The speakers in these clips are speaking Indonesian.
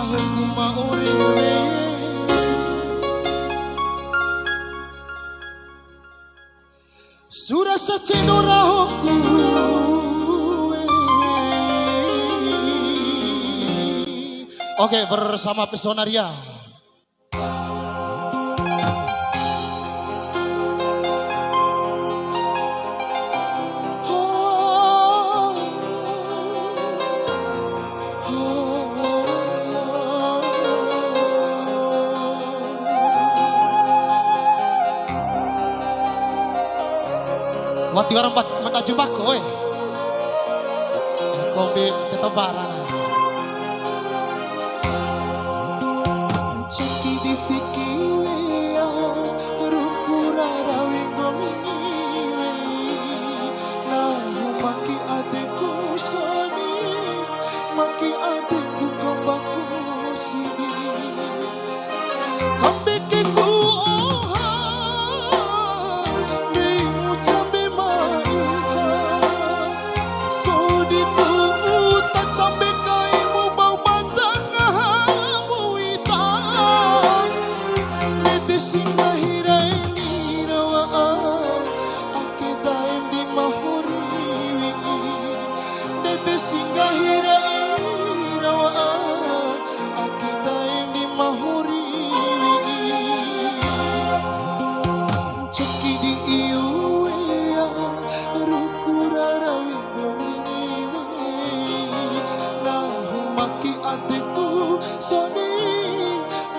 pirahu mauriwe surasa cendorahoku. Oke, bersama Pesonaria. Wati orang mata jumbako, kombi tetobaran. Ceki di fikiwe ya, rukura rawi gominiwe. Nah, maki adekku sani, maki adekku kombaku sini. Kombikiku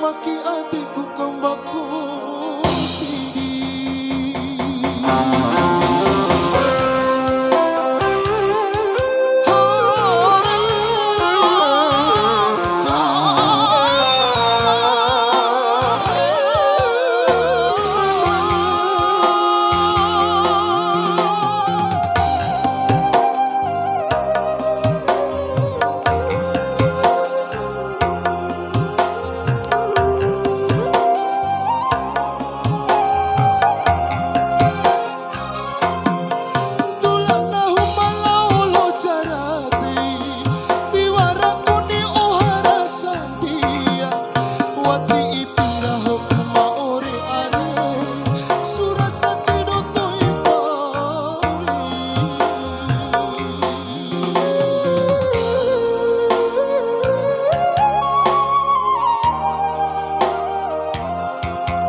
maki adikku kombaku sini.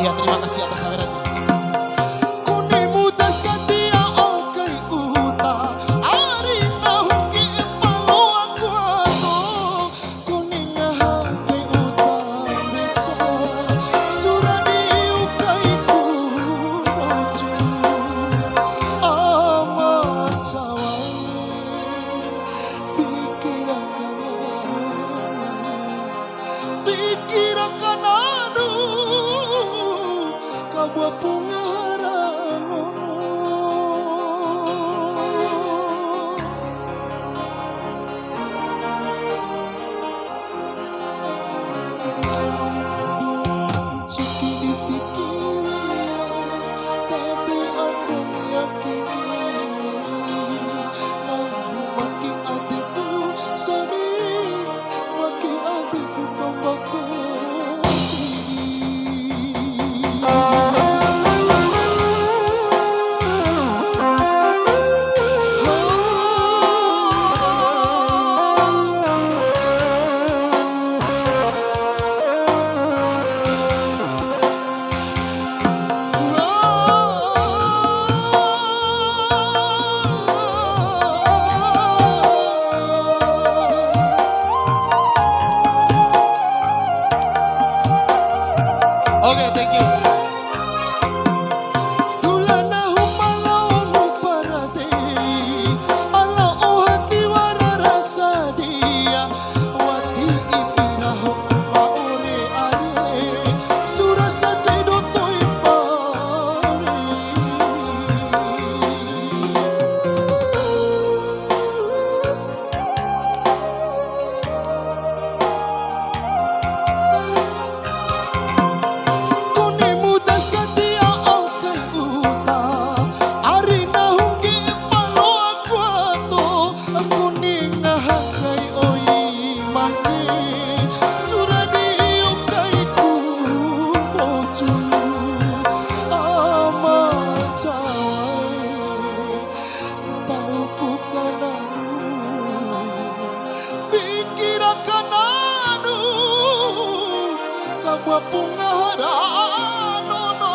Ya, terima kasih atas sawerannya. Buat pengaran ceki di fikir tapi aku meyakini nah maki adikku sani maki adikku kombaku sini. Okay, thank you. kabua pungahara nono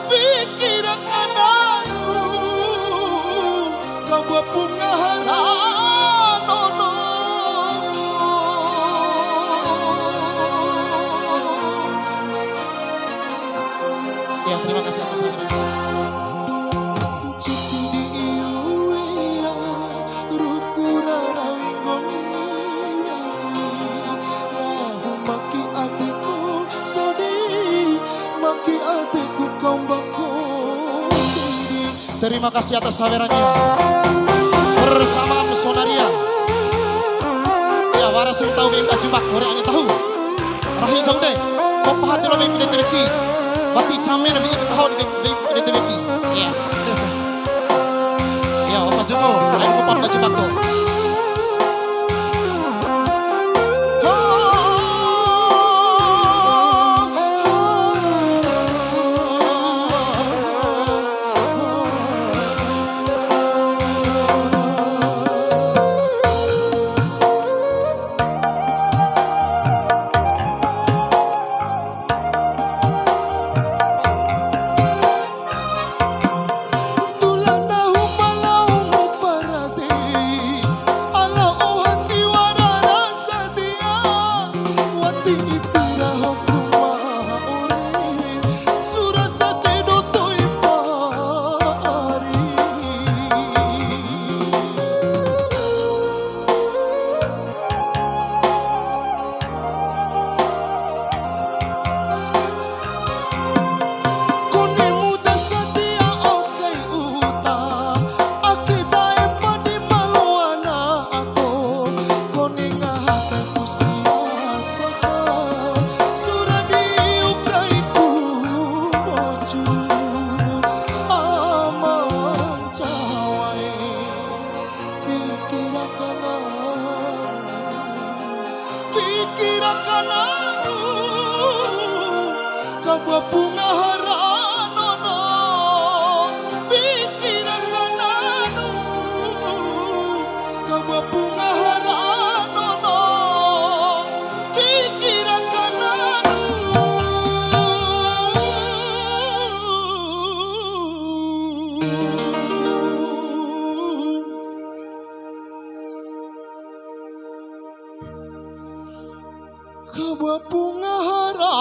fikira kananu kabua pungahara nono. Ya, terima kasih atas sambutan. Terima kasih atas sawerannya bersama Musonaria. Ya waras tahu benda jebak orang ini tahu. Rahim jauh deh. Kau pahati lo benda tebeki. Bati camen benda kita tahu benda tebeki. Ya. Ya apa jemu? Lain kau paham jebak kau. Kabua pungahara nono pikiran kananu kabua pungahara nono pikiran kananu. Kabua pungahara